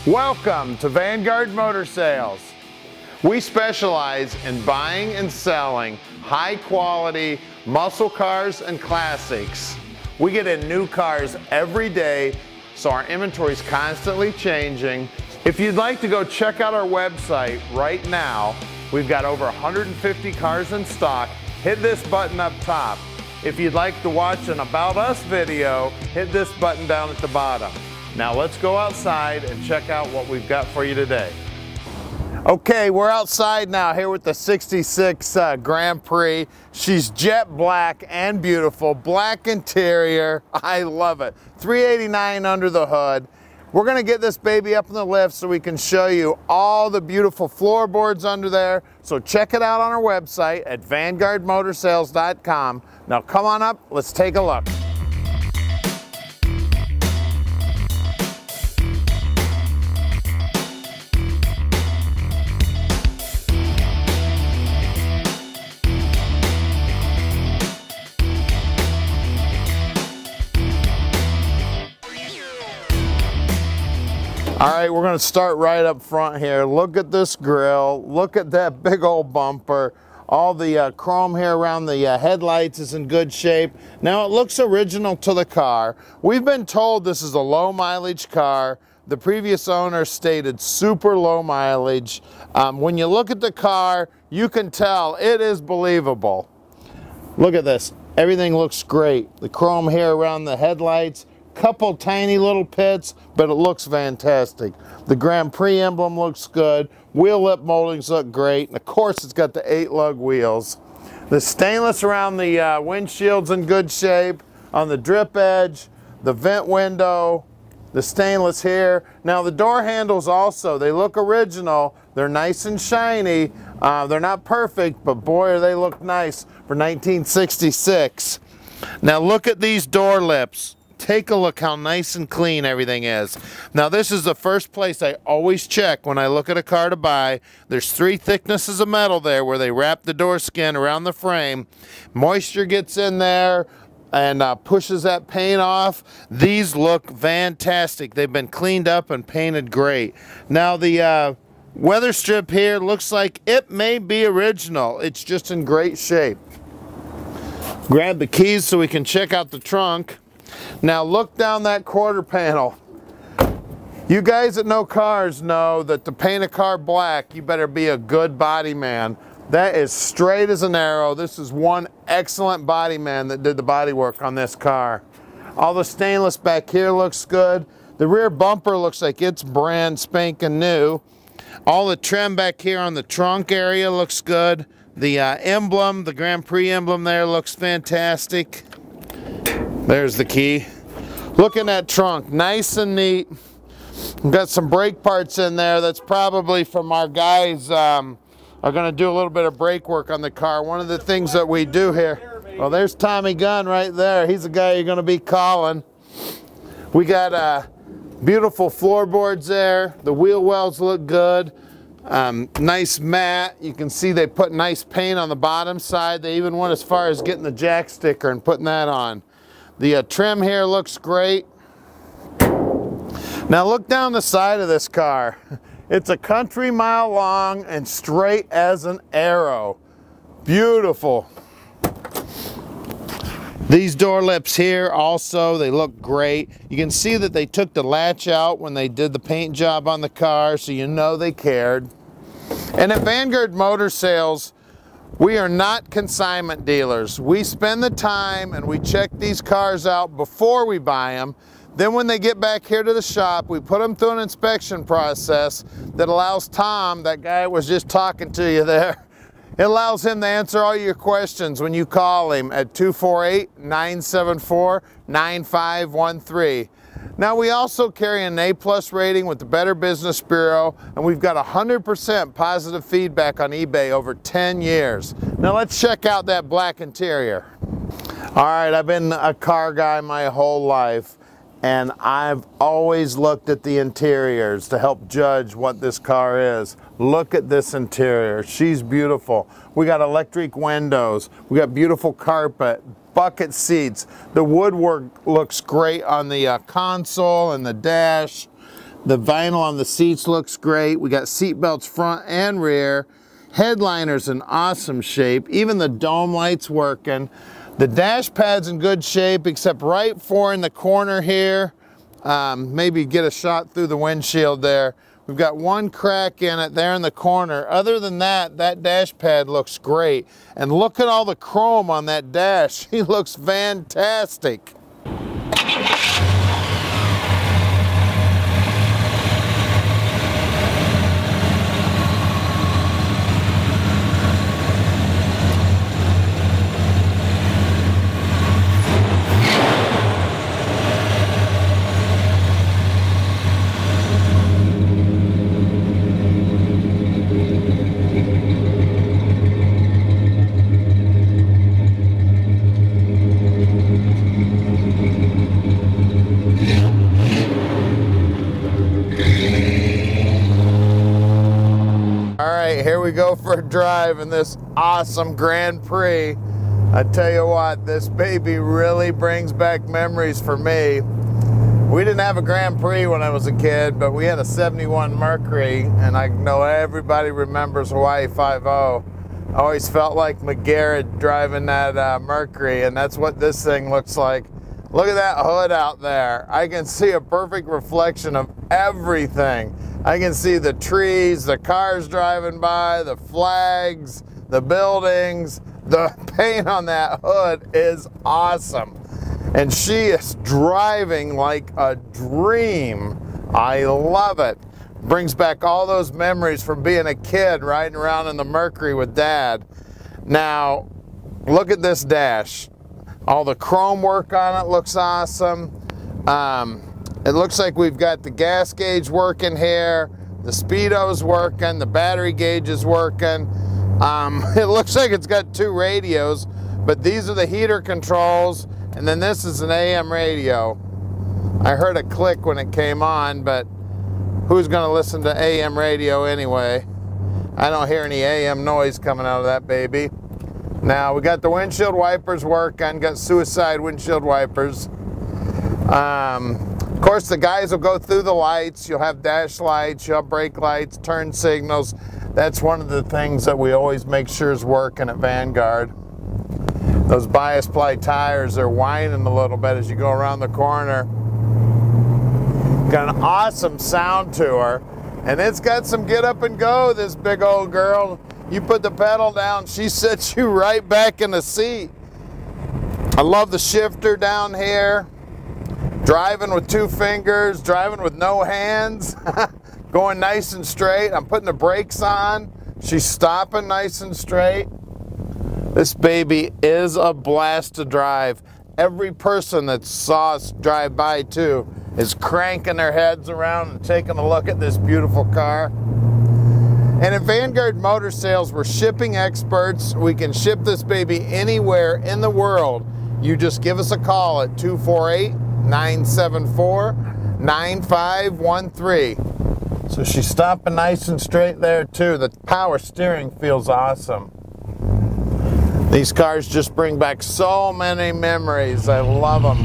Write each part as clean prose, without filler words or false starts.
Welcome to Vanguard Motor Sales. We specialize in buying and selling high quality muscle cars and classics. We get in new cars every day, so our inventory is constantly changing. If you'd like to go check out our website right now, we've got over 150 cars in stock. Hit this button up top. If you'd like to watch an About Us video, hit this button down at the bottom. Now let's go outside and check out what we've got for you today. Okay, we're outside now here with the 66 Grand Prix. She's jet black and beautiful, black interior. I love it. $389 under the hood. We're gonna get this baby up in the lift so we can show you all the beautiful floorboards under there. So check it out on our website at vanguardmotorsales.com. Now come on up, let's take a look. All right, we're gonna start right up front here. Look at this grille. Look at that big old bumper. All the chrome here around the headlights is in good shape. Now it looks original to the car. We've been told this is a low mileage car. The previous owner stated super low mileage. When you look at the car, you can tell it is believable. Look at this. Everything looks great. The chrome here around the headlights. Couple tiny little pits, but it looks fantastic. The Grand Prix emblem looks good. Wheel lip moldings look great. And of course, it's got the 8-lug wheels. The stainless around the windshield's in good shape. On the drip edge, the vent window, the stainless here. Now the door handles also, they look original. They're nice and shiny. They're not perfect, but boy, they look nice for 1966. Now look at these door lips. Take a look how nice and clean everything is. Now this is the first place I always check when I look at a car to buy. There's 3 thicknesses of metal there where they wrap the door skin around the frame. Moisture gets in there and pushes that paint off. These look fantastic. They've been cleaned up and painted great. Now the weather strip here looks like it may be original. It's just in great shape. Grab the keys so we can check out the trunk. Now look down that quarter panel. You guys that know cars know that to paint a car black, you better be a good body man. That is straight as an arrow. This is one excellent body man that did the body work on this car. All the stainless back here looks good. The rear bumper looks like it's brand spanking new. All the trim back here on the trunk area looks good. The emblem, the Grand Prix emblem there looks fantastic. There's the key. Look in that trunk, nice and neat. We've got some brake parts in there. That's probably from our guys are going to do a little bit of brake work on the car. One of the things that we do here, well, there's Tommy Gunn right there. He's the guy you're going to be calling. We got beautiful floorboards there. The wheel wells look good. Nice matte. You can see they put nice paint on the bottom side. They even went as far as getting the jack sticker and putting that on. The trim here looks great. Now look down the side of this car. It's a country mile long and straight as an arrow. Beautiful. These door lips here also, they look great. You can see that they took the latch out when they did the paint job on the car, so you know they cared. And at Vanguard Motor Sales, we are not consignment dealers. We spend the time and we check these cars out before we buy them. Then when they get back here to the shop, we put them through an inspection process that allows Tom, that guy that was just talking to you there, it allows him to answer all your questions when you call him at 248-974-9513. Now we also carry an A+ rating with the Better Business Bureau, and we've got 100% positive feedback on eBay over 10 years. Now let's check out that black interior. All right, I've been a car guy my whole life, and I've always looked at the interiors to help judge what this car is. Look at this interior. She's beautiful. We got electric windows. We got beautiful carpet, bucket seats. The woodwork looks great on the console and the dash. The vinyl on the seats looks great. We got seat belts front and rear. Headliner's in awesome shape. Even the dome light's working. The dash pad's in good shape, except right in the corner here. Maybe get a shot through the windshield there. We've got one crack in it there in the corner. Other than that, that dash pad looks great. And look at all the chrome on that dash. He looks fantastic. Here we go for a drive in this awesome Grand Prix. I tell you what, this baby really brings back memories for me. We didn't have a Grand Prix when I was a kid, but we had a 71 Mercury, and I know everybody remembers Hawaii 5.0. I always felt like McGarrett driving that Mercury, and that's what this thing looks like. Look at that hood out there. I can see a perfect reflection of everything. I can see the trees, the cars driving by, the flags, the buildings. The paint on that hood is awesome. And she is driving like a dream. I love it. Brings back all those memories from being a kid riding around in the Mercury with Dad. Now, look at this dash. All the chrome work on it looks awesome. It looks like we've got the gas gauge working here, the speedo's working, the battery gauge is working. It looks like it's got 2 radios, but these are the heater controls, and then this is an AM radio. I heard a click when it came on, but who's going to listen to AM radio anyway? I don't hear any AM noise coming out of that baby. Now we got the windshield wipers working, got suicide windshield wipers. Of course, the guys will go through the lights. You'll have dash lights, you'll have brake lights, turn signals. That's one of the things that we always make sure is working at Vanguard. Those bias ply tires are whining a little bit as you go around the corner. Got an awesome sound to her, and it's got some get up and go, this big old girl. You put the pedal down, she sets you right back in the seat. I love the shifter down here. Driving with 2 fingers, driving with no hands, going nice and straight. I'm putting the brakes on. She's stopping nice and straight. This baby is a blast to drive. Every person that saw us drive by too is cranking their heads around and taking a look at this beautiful car. And at Vanguard Motor Sales, we're shipping experts. We can ship this baby anywhere in the world. You just give us a call at 248-974-9513. So she's stopping nice and straight there too. The power steering feels awesome. These cars just bring back so many memories. I love them.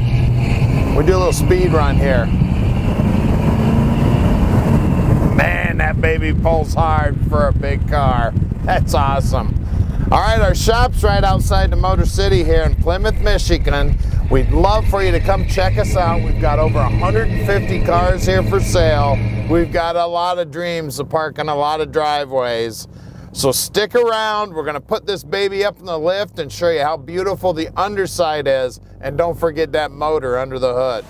We do a little speed run here. Man, that baby pulls hard for a big car. That's awesome. All right, our shop's right outside the Motor City here in Plymouth, Michigan. We'd love for you to come check us out. We've got over 150 cars here for sale. We've got a lot of dreams to park in a lot of driveways. So stick around. We're gonna put this baby up in the lift and show you how beautiful the underside is. And don't forget that motor under the hood.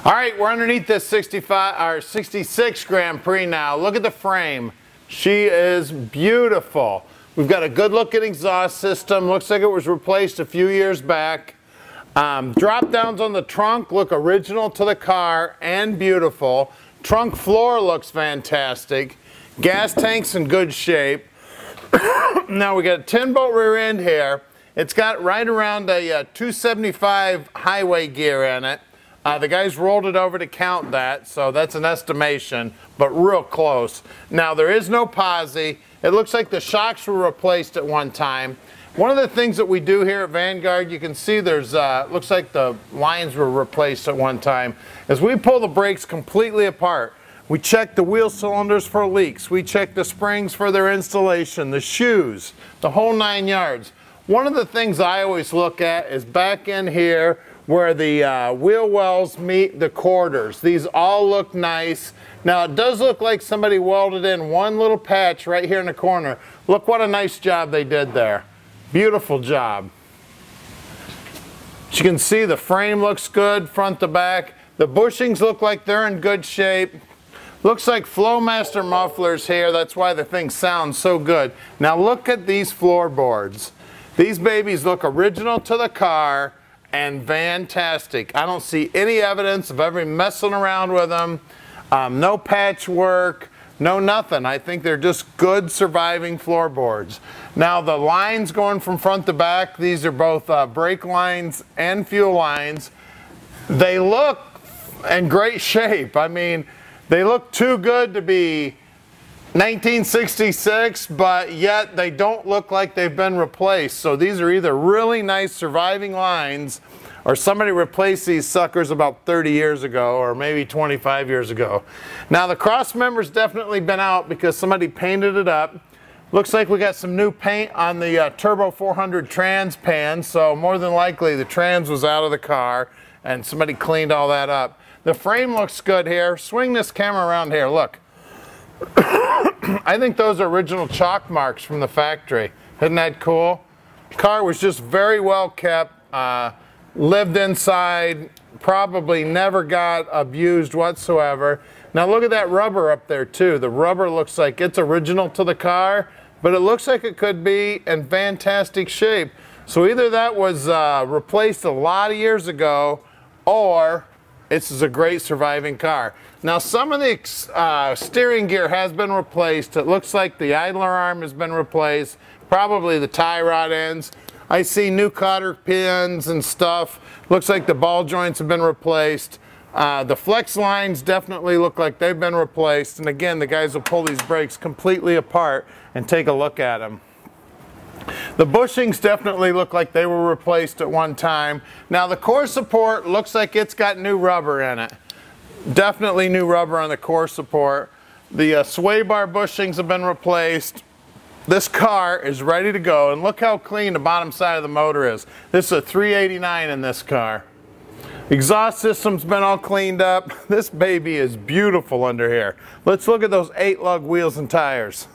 All right, we're underneath this 66 Grand Prix now. Look at the frame. She is beautiful. We've got a good looking exhaust system. Looks like it was replaced a few years back. Drop downs on the trunk look original to the car and beautiful. Trunk floor looks fantastic. Gas tank's in good shape. Now we got a 10-bolt rear end here. It's got right around a 275 highway gear in it. The guys rolled it over to count that, so that's an estimation, but real close. Now there is no posi. It looks like the shocks were replaced at one time. One of the things that we do here at Vanguard, you can see there's, looks like the lines were replaced at one time, is we pull the brakes completely apart. We check the wheel cylinders for leaks. We check the springs for their installation, the shoes, the whole 9 yards. One of the things I always look at is back in here where the wheel wells meet the quarters. These all look nice. Now it does look like somebody welded in one little patch right here in the corner. Look what a nice job they did there. Beautiful job. As you can see, the frame looks good front to back. The bushings look like they're in good shape. Looks like Flowmaster mufflers here. That's why the thing sounds so good. Now look at these floorboards. These babies look original to the car and fantastic. I don't see any evidence of ever messing around with them. No patchwork, no nothing. I think they're just good surviving floorboards. Now the lines going from front to back, these are both brake lines and fuel lines. They look in great shape. I mean, they look too good to be 1966, but yet they don't look like they've been replaced. So these are either really nice surviving lines or somebody replaced these suckers about 30 years ago or maybe 25 years ago. Now the cross member's definitely been out because somebody painted it up. Looks like we got some new paint on the Turbo 400 trans pan, so more than likely the trans was out of the car and somebody cleaned all that up. The frame looks good here. Swing this camera around here, look. I think those are original chalk marks from the factory. Isn't that cool? Car was just very well kept, lived inside, probably never got abused whatsoever. Now look at that rubber up there too. The rubber looks like it's original to the car, but it looks like it could be in fantastic shape. So either that was replaced a lot of years ago, or this is a great surviving car. Now some of the steering gear has been replaced. It looks like the idler arm has been replaced, probably the tie rod ends. I see new cotter pins and stuff. Looks like the ball joints have been replaced. The flex lines definitely look like they've been replaced. And again, the guys will pull these brakes completely apart and take a look at them. The bushings definitely look like they were replaced at one time. Now the core support looks like it's got new rubber in it. Definitely new rubber on the core support. The sway bar bushings have been replaced. This car is ready to go, and look how clean the bottom side of the motor is. This is a 389 in this car. Exhaust system's been all cleaned up. This baby is beautiful under here. Let's look at those 8-lug wheels and tires.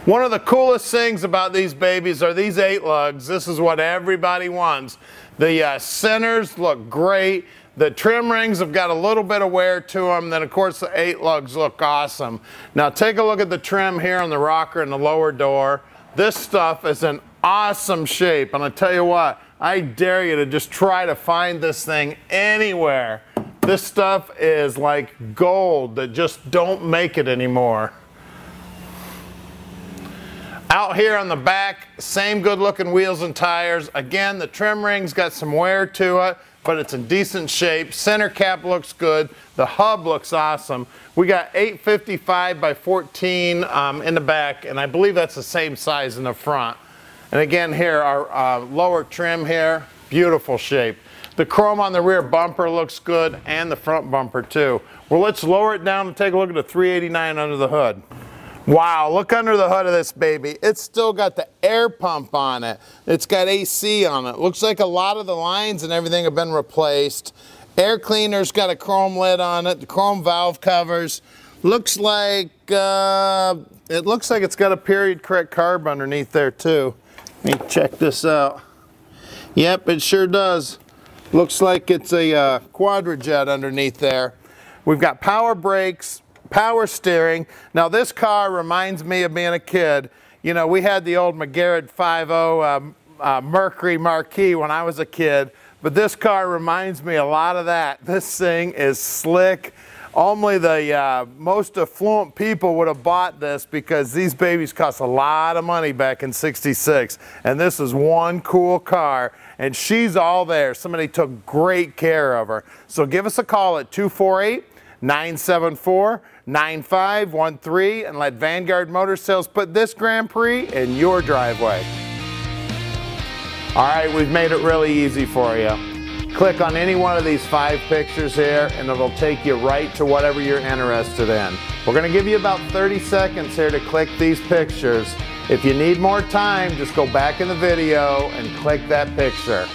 One of the coolest things about these babies are these 8-lugs. This is what everybody wants. The centers look great. The trim rings have got a little bit of wear to them. Then of course the 8-lugs look awesome. Now take a look at the trim here on the rocker and the lower door. This stuff is in awesome shape. And I tell you what, I dare you to just try to find this thing anywhere. This stuff is like gold that just don't make it anymore. Out here on the back, same good looking wheels and tires. Again, the trim ring's got some wear to it, but it's in decent shape. Center cap looks good. The hub looks awesome. We got 855 by 14 in the back, and I believe that's the same size in the front. And again here, our lower trim here, beautiful shape. The chrome on the rear bumper looks good, and the front bumper too. Well, let's lower it down and take a look at the 389 under the hood. Wow, look under the hood of this baby. It's still got the air pump on it. It's got AC on it. Looks like a lot of the lines and everything have been replaced. Air cleaner's got a chrome lid on it. The chrome valve covers. Looks like it's got a period correct carb underneath there too. Let me check this out. Yep, it sure does. Looks like it's a quadrajet underneath there. We've got power brakes, power steering. Now this car reminds me of being a kid. You know, we had the old McGarrett 5.0 Mercury Marquis when I was a kid, but this car reminds me a lot of that. This thing is slick. Only the most affluent people would have bought this because these babies cost a lot of money back in '66. And this is one cool car, and she's all there. Somebody took great care of her. So give us a call at 248-974-9513 and let Vanguard Motor Sales put this Grand Prix in your driveway. All right, we've made it really easy for you. click on any one of these 5 pictures here and it'll take you right to whatever you're interested in. We're going to give you about 30 seconds here to click these pictures. If you need more time, just go back in the video and click that picture.